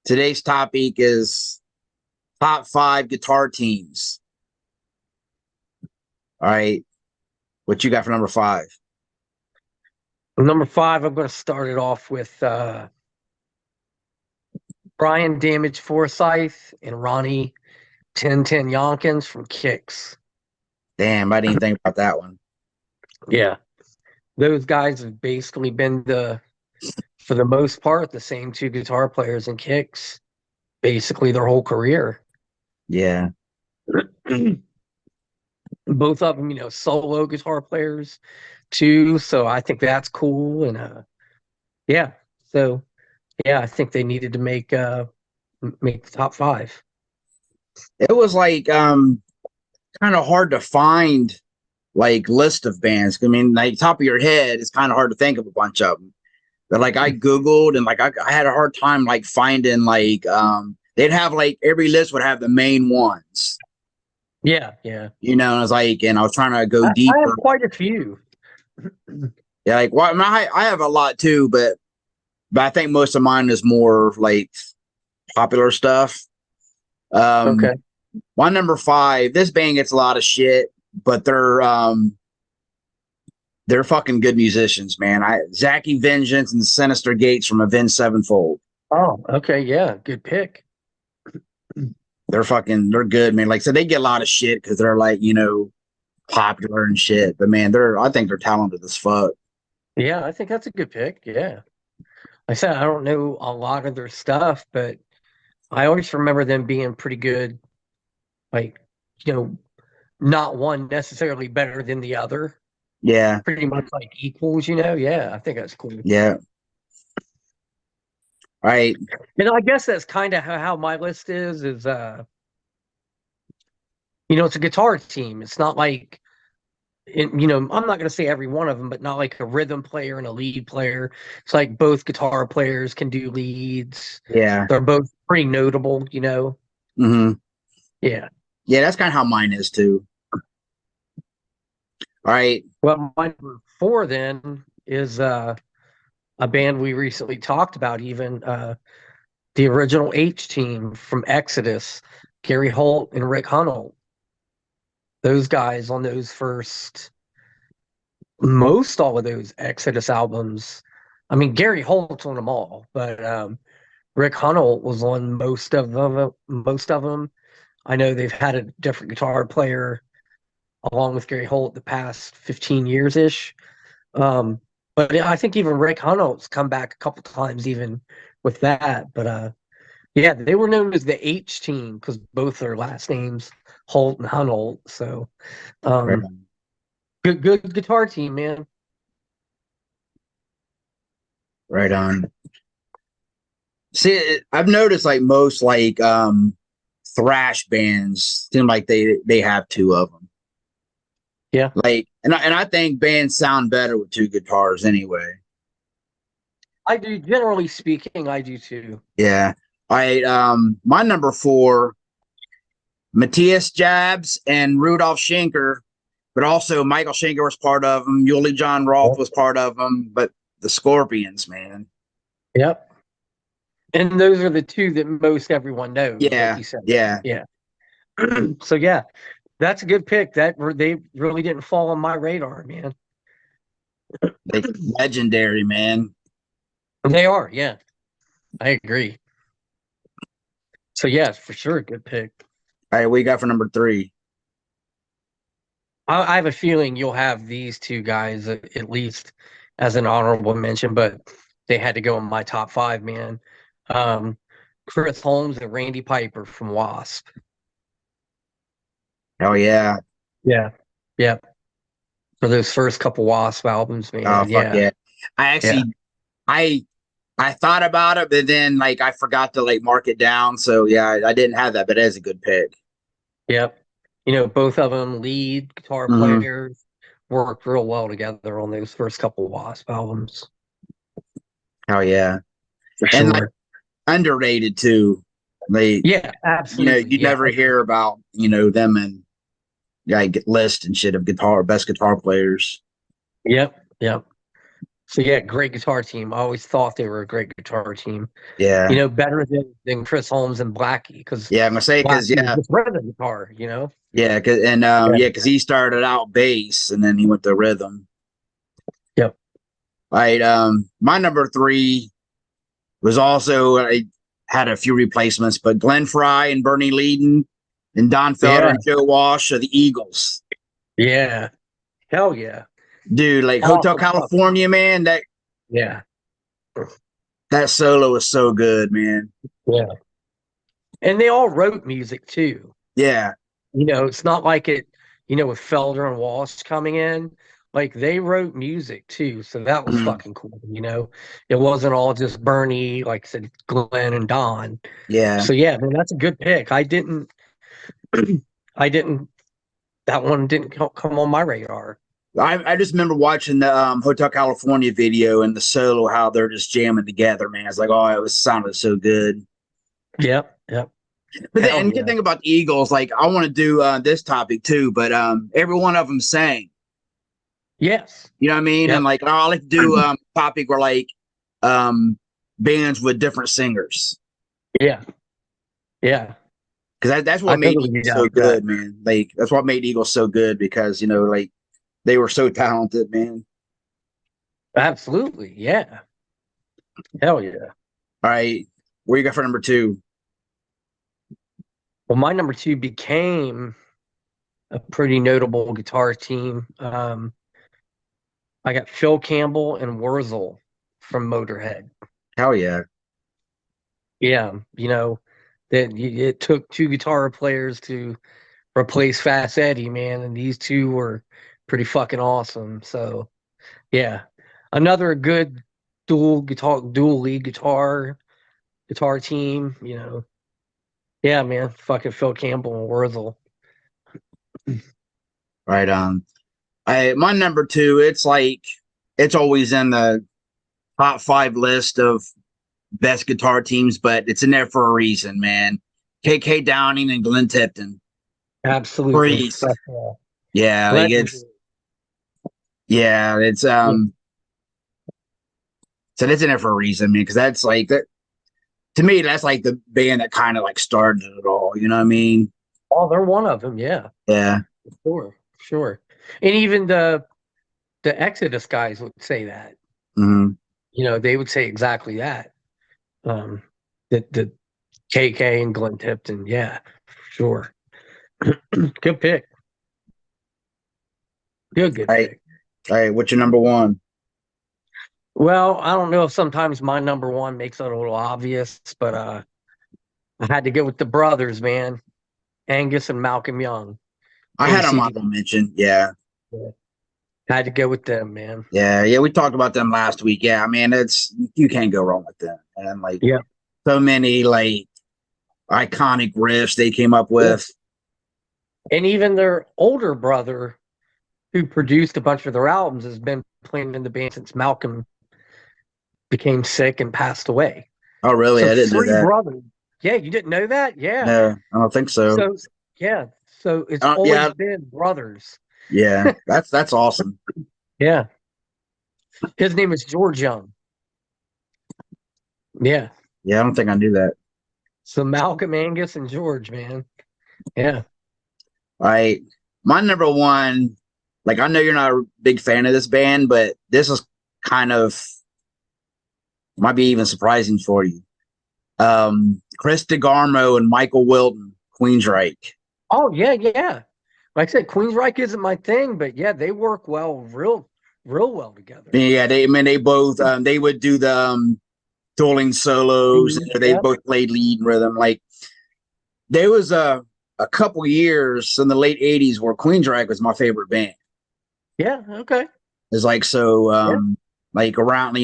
Today's topic is top 5 guitar teams. All right. What you got for number 5? Number 5, I'm going to start it off with Brian Damage Forsyth and Ronnie 1010 Yonkins from Kicks. Damn, I didn't think about that one. Yeah. Those guys have basically been for the most part, the same two guitar players in Kicks basically their whole career. Yeah. Both of them, solo guitar players too. So I think that's cool. And yeah. So yeah, I think they needed to make the top 5. It was like kind of hard to find like list of bands. I mean, like top of your head, it's kind of hard to think of a bunch of them. But like I Googled and like I had a hard time like finding like they'd have like every list would have the main ones. Yeah, yeah. And I was like, and I was trying to go I deeper. have quite a few. Yeah, like well, I have a lot too, but I think most of mine is more like popular stuff. Okay. My number 5, this band gets a lot of shit, but they're fucking good musicians, man. Zachy Vengeance and Sinister Gates from Avenged Sevenfold. Oh, okay, yeah, good pick. They're good, man. Like I said, they get a lot of shit because they're like, popular and shit. But man, I think they're talented as fuck. Yeah, I think that's a good pick. Yeah. Like I said, I don't know a lot of their stuff, but I always remember them being pretty good. Like, you know, not one necessarily better than the other. Yeah, Pretty much like equals. Yeah, I think that's cool. yeah. Right. And I guess that's kind of how my list is it's a guitar team. It's not like I'm not going to say every one of them, but not like a rhythm player and a lead player. It's like both guitar players can do leads. Yeah. They're both pretty notable. Mm-hmm. Yeah. Yeah, that's kind of how mine is too. All right. Well, my number 4 then is a band we recently talked about, even the original H team from Exodus, Gary Holt and Rick Hunnell. Those guys on those most all of those Exodus albums. I mean, Gary Holt's on them all, but Rick Hunnell was on most of them. Most of them. I know they've had a different guitar player along with Gary Holt the past 15 years ish. But I think even Rick Hunnell's come back a couple times even with that. But yeah, they were known as the H team because both their last names Holt and Hunnell. So Right um, on. good guitar team, man. Right on. See, I've noticed like most like thrash bands seem like they have two of them. Yeah, Like, and I think bands sound better with two guitars anyway. I do. Generally speaking, I do too. Yeah. All right. My number 4, Matthias Jabs and Rudolf Schenker, but also Michael Schenker was part of them. Yuli John Roth was part of them, but the Scorpions, man. Yep. And those are the two that most everyone knows, like Yeah. you said. Yeah. Yeah. So yeah, that's a good pick. They really didn't fall on my radar, man. Like legendary, man. They are, yeah. I agree. So yeah, it's for sure a good pick. All right. What you got for number 3? I have a feeling you'll have these two guys at least as an honorable mention, but they had to go in my top 5, man. Um, Chris Holmes and Randy Piper from Wasp. Oh, yeah. Yeah. Yeah. For those first couple Wasp albums, Oh, man. fuck Yeah. yeah. I Yeah. actually, I I thought about it, but then like I forgot to like mark it down. So yeah, I didn't have that, but it is a good pick. Yep. Both of them lead guitar Mm-hmm. players worked real well together on those first couple Wasp albums. Oh yeah, For and like sure. underrated too. They, Yeah, absolutely. you Yeah. never hear about them and like list and shit of best guitar players. Yep. Yep. So yeah, great guitar team. I always thought they were a great guitar team. Yeah, Better than Chris Holmes and Blackie, because yeah. I'm gonna say Blackie because was just rhythm guitar. yeah, Yeah. yeah, because he started out bass and then he went to rhythm. Yep. Right. My number three was also I had a few replacements, but Glenn Fry and Bernie Leadon and Don Felder Yeah. and Joe Walsh of the Eagles. Yeah. Hell yeah. Dude, like Hotel Awesome stuff. California, man, Yeah. that solo was so good, man. Yeah. And they all wrote music too. Yeah. It's not like it, with Felder and Walsh coming in, like they wrote music too. So that was Mhm. fucking cool. It wasn't all just Bernie, like I said, Glenn and Don. Yeah. So yeah, man, that's a good pick. I didn't, that one didn't come on my radar. I just remember watching the Hotel California video and the solo, how they're just jamming together, man. It's like, oh, it was sounded so good. Yep. Yep. But then, Hell and the good yeah. thing about the Eagles, like I want to do this topic too, but every one of them sang. Yes. You know what I mean? And Yep. like I like to do topic where like um bands with different singers. Yeah. Yeah. Because that's I what made totally Eagles be so down for that. good, man. Like that's what made Eagles so good because like they were so talented, man. Absolutely. Yeah. Hell yeah. All right, where you got for number two? Well, my number two became a pretty notable guitar team. I got Phil Campbell and Wurzel from Motorhead. Hell yeah. Yeah, it took two guitar players to replace Fast Eddie, man, and these two were pretty fucking awesome. So yeah, another good dual lead guitar team. Yeah, man, fucking Phil Campbell and Wurzel. Right on. My number two, it's like it's always in the top five list of best guitar teams, but it's in there for a reason, man. KK Downing and Glenn Tipton. Absolutely. Priest. Yeah, like Legendary. it's Yeah. so it's in there for a reason, man, because that's like that to me, that's like the band that kind of like started it all, you know what I mean? Oh, they're one of them. Yeah, Yeah. sure, sure. And even the Exodus guys would say that. Hmm. They would say exactly that. Um, the KK and Glenn Tipton. Yeah, sure. Good pick. Good All right. pick. All right, what's your number one? Well, I don't know if sometimes my number one makes it a little obvious, but I had to go with the brothers, man, Angus and Malcolm Young, I had them ACD. honorable mention. Yeah. Yeah. Had to go with them, man. Yeah, we talked about them last week. Yeah, I mean, it's you can't go wrong with them. And like Yeah. so many like iconic riffs they came up with. And even their older brother, who produced a bunch of their albums, has been playing in the band since Malcolm became sick and passed away. Oh, really? So I didn't know three that. brothers. Yeah, you didn't know that? Yeah. No, I don't think so. So yeah. So it's Yeah, always been brothers. yeah. That's awesome. Yeah. His name is George Young. Yeah. Yeah, I don't think I knew that. So Malcolm, Angus, and George, man. Yeah. All right, my number one. Like, I know you're not a big fan of this band, but this is kind of might be even surprising for you. Chris DeGarmo and Michael Wilton, Queensryche. Oh, yeah, yeah. Like I said, Queensryche isn't my thing, but yeah, they work real well together. Yeah, they both they would do the dueling solos. They Yeah. both played lead and rhythm. Like there was a couple years in the late '80s where Queensryche was my favorite band. Yeah. Okay. It's like so Yeah. like around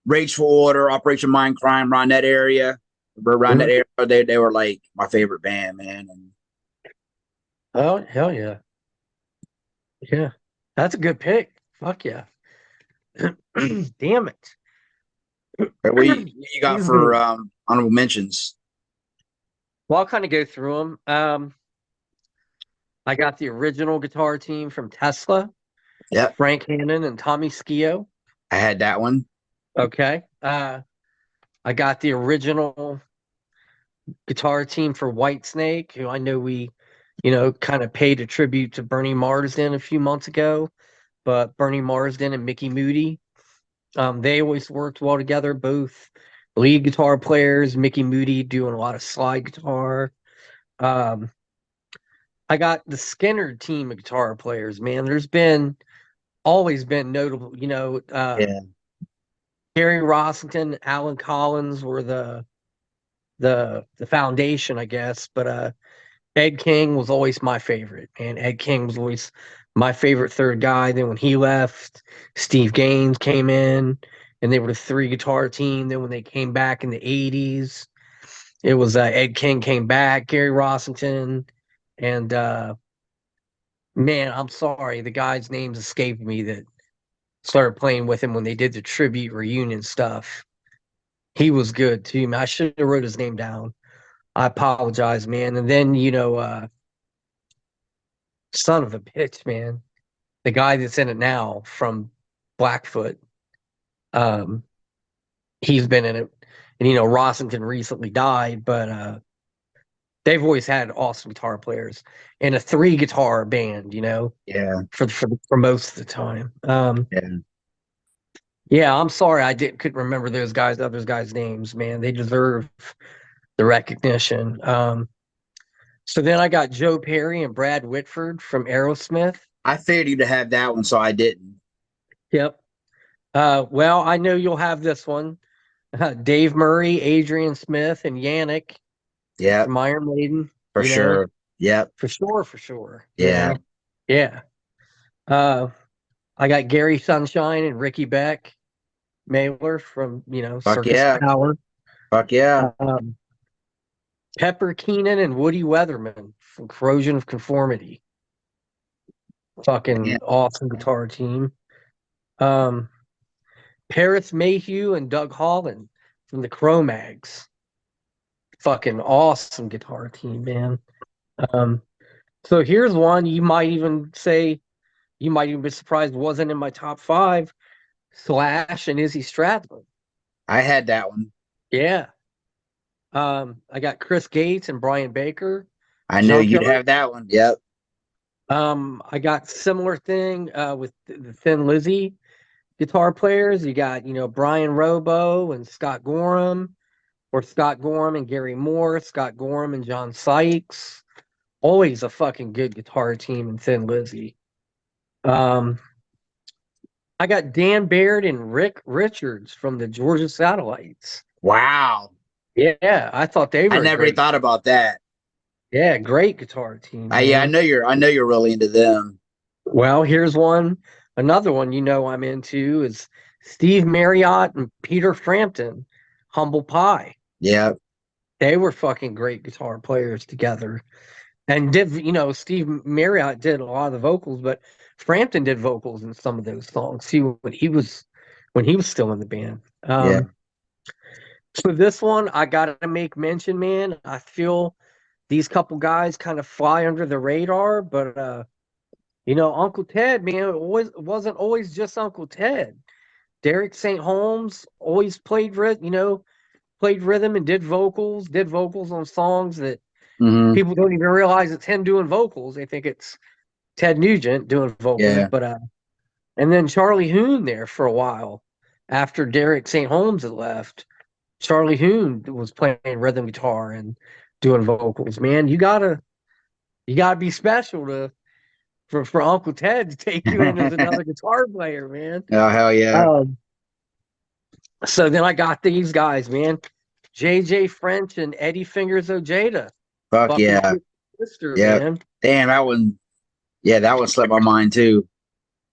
Rage for Order, Operation Mindcrime, around that area. Around that area, they were like my favorite band, man. And Oh, hell yeah. Yeah. That's a good pick. Fuck yeah. Damn it. what you got for honorable mentions? Well, I'll kind of go through them. I got the original guitar team from Tesla. Yeah. Frank Hannon and Tommy Scio. I had that one. Okay. I got the original guitar team for Whitesnake, who I know we, kind of paid a tribute to Bernie Marsden a few months ago. But Bernie Marsden and Mickey Moody, they always worked well together, both lead guitar players, Mickey Moody doing a lot of slide guitar. Um, I got the Skinner team of guitar players, man. There's been always been notable, Yeah. Gary Rossington, Alan Collins were the foundation, I guess. But Ed King was always my favorite, and Ed King was always my favorite third guy. Then when he left, Steve Gaines came in, and they were the three guitar team. Then when they came back in the '80s, it was Ed King came back, Gary Rossington, and man, I'm sorry, the guy's names escaped me that started playing with him when they did the tribute reunion stuff. He was good too, man. I should have wrote his name down. I apologize, man. And then, son of a bitch, man. The guy that's in it now from Blackfoot, um, he's been in it. And, Rossington recently died, but they've always had awesome guitar players and a three guitar band, Yeah. for most of the time. Yeah. Yeah, I'm sorry couldn't remember those guys' names, man. They deserve the recognition. So then I got Joe Perry and Brad Whitford from Aerosmith. I figured you'd have that one, so I didn't. Yep. Well, I know you'll have this one. Dave Murray, Adrian Smith, and Yannick Yep, from Iron Maiden. for sure. Yep. For sure, for sure. Yeah. Yeah. Uh, I got Gary Sunshine and Ricky Beck, Mailer from Fuck Circus yeah. Power. Fuck yeah. Um, Pepper Keenan and Woody Weatherman from Corrosion of Conformity. Man. Fucking awesome guitar team. Um, Paris Mayhew and Doug Holland from the Cro-Mags. Fucking awesome guitar team, man. Um, so here's one you might even be surprised wasn't in my top five. Slash and Izzy Stradlin. I had that one. Yeah. I got Chris Gates and Brian Baker. I knew you'd Junkyard. have that one. Yep. I got similar thing with the Thin Lizzy guitar players. You got, Brian Robo and Scott Gorham, or Scott Gorham and Gary Moore, Scott Gorham and John Sykes. Always a fucking good guitar team in Thin Lizzy. I got Dan Baird and Rick Richards from the Georgia Satellites. Wow. Yeah, I thought they were. I never thought about that. Yeah, great guitar team. Yeah, I know you're really into them. Well, here's one. Another one I'm into is Steve Marriott and Peter Frampton, Humble Pie. Yeah. They were fucking great guitar players together. And Steve Marriott did a lot of the vocals, but Frampton did vocals in some of those songs. When he was still in the band. Yeah. So this one I gotta make mention, man. I feel these couple guys kind of fly under the radar, but Uncle Ted, man, it wasn't always just Uncle Ted. Derek St. Holmes always played rhythm and did vocals on songs that people don't even realize it's him doing vocals. They think it's Ted Nugent doing vocals. Yeah. But and then Charlie Hoon there for a while after Derek St. Holmes had left. Charlie Hoon was playing rhythm guitar and doing vocals. Man, you gotta be special for Uncle Ted to take you in as another guitar player, man. Oh hell yeah. So then I got these guys, man. JJ French and Eddie Fingers Ojeda. Fuck yeah. Sister, yeah. Man. Damn, that one. Yeah, that one slipped my mind too.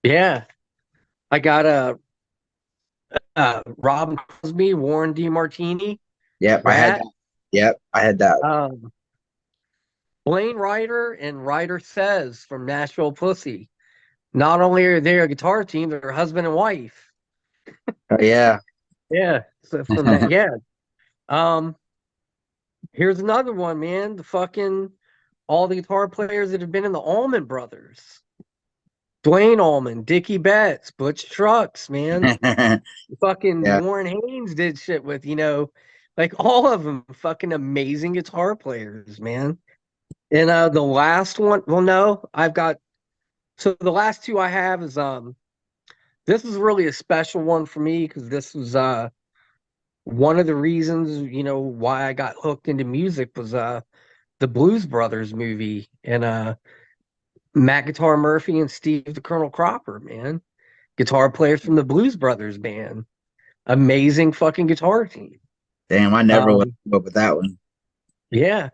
Yeah. I got Robin Crosby, Warren DeMartini. Yep, I had that. Yep, I had that. Blaine Ryder and Ryder Says from Nashville Pussy. Not only are they a guitar team, they're husband and wife. Yeah. Yeah. So from that, yeah. Here's another one, man. All the guitar players that have been in the Allman Brothers. Dwayne Allman, Dickie Betts, Butch Trucks, man. Fucking Yeah. Warren Haynes did shit with, like all of them fucking amazing guitar players, man. And the last one, well, no, I've got so the last two I have is this is really a special one for me because this was one of the reasons, why I got hooked into music was the Blues Brothers movie and Matt Guitar Murphy and Steve the Colonel Cropper, man. Guitar players from the Blues Brothers band. Amazing fucking guitar team. Damn, I never would Um, come up with that one. yeah.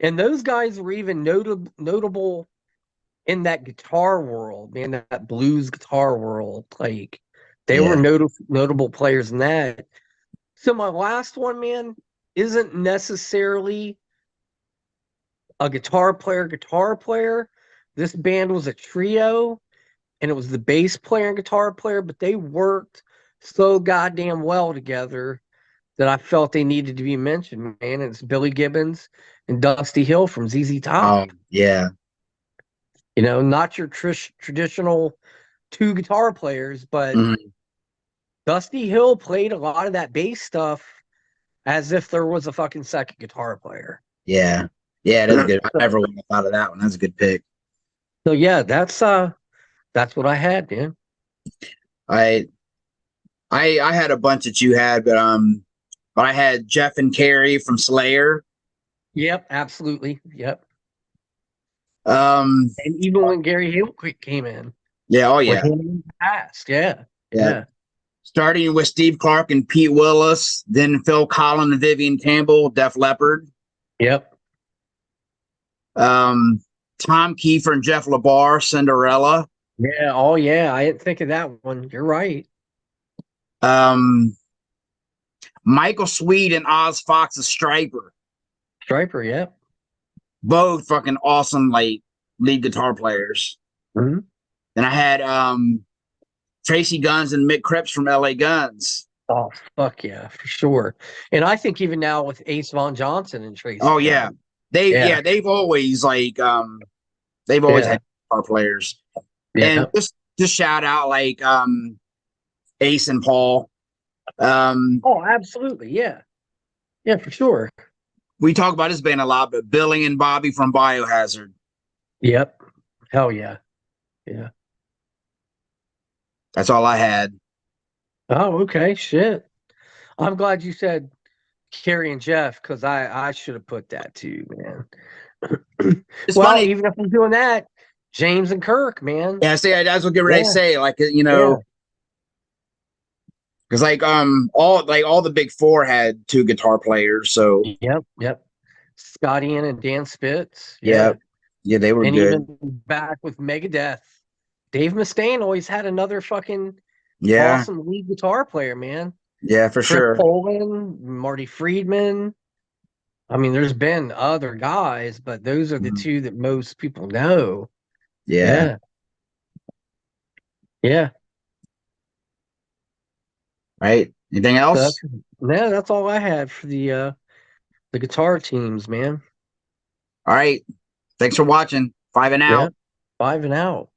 And those guys were even notable in that guitar world, man, that blues guitar world. Like they were Yeah. notable players in that. So my last one, man, isn't necessarily a guitar player. This band was a trio, and it was the bass player and guitar player, but they worked so goddamn well together that I felt they needed to be mentioned, man. It's Billy Gibbons and Dusty Hill from ZZ Oh, Top. yeah. Not your traditional two guitar players, but Mhm. Dusty Hill played a lot of that bass stuff as if there was a fucking second guitar player. Yeah. Yeah, that's good. I So, never would have thought of that one. That's a good pick. so yeah, that's what I had, man. I I had a bunch that you had, but I had Jeff and Carrie from Slayer. Yep, absolutely. Yep. Um, And even when Gary Hillquick came in, yeah, oh when yeah, him passed, yeah, yeah. yeah, Starting with Steve Clark and Pete Willis, then Phil Collin and Vivian Campbell, Def Leppard. yep, Um, Tom Kiefer and Jeff LaBar, Cinderella. yeah. Oh yeah, I didn't think of that one. You're right. Um, Michael Sweet and Oz Fox's Striper. Striper, yep. Both fucking awesome, like lead guitar players. Mm-hmm. Then I had Tracy Guns and Mick Cripps from LA Guns. Oh fuck yeah, for sure. And I think even now with Ace Von Johnson and Tracy Oh yeah, Gunn, yeah, they've always they've always yeah, had guitar players. And yeah. just shout out like Ace and Paul. Oh, absolutely, yeah, yeah, for sure. We talk about this band a lot, but Billy and Bobby from Biohazard. Yep. Hell yeah, yeah. That's all I had. Oh, okay, shit. I'm glad you said Carrie and Jeff because I should have put that too, man. It's Well, funny. even if I'm doing that, James and Kirk, man. Yeah, see, that's what get ready to Yeah, say. Like yeah, because all the big four had two guitar players. So yep, yep. Scotty Ian and Dan Spitz, yeah, yeah. yeah, they were And good. even back with Megadeth, Dave Mustaine always had another fucking Yeah, awesome lead guitar player, man. yeah, for Trip sure. Poland, Marty Friedman. I mean, there's been other guys, but those are the Mhm. two that most people know. Yeah. Yeah, yeah. Right. Anything So else? yeah, that's all I had for the guitar teams, man. All right. Thanks for watching. 5 and Yeah, out. 5 and out.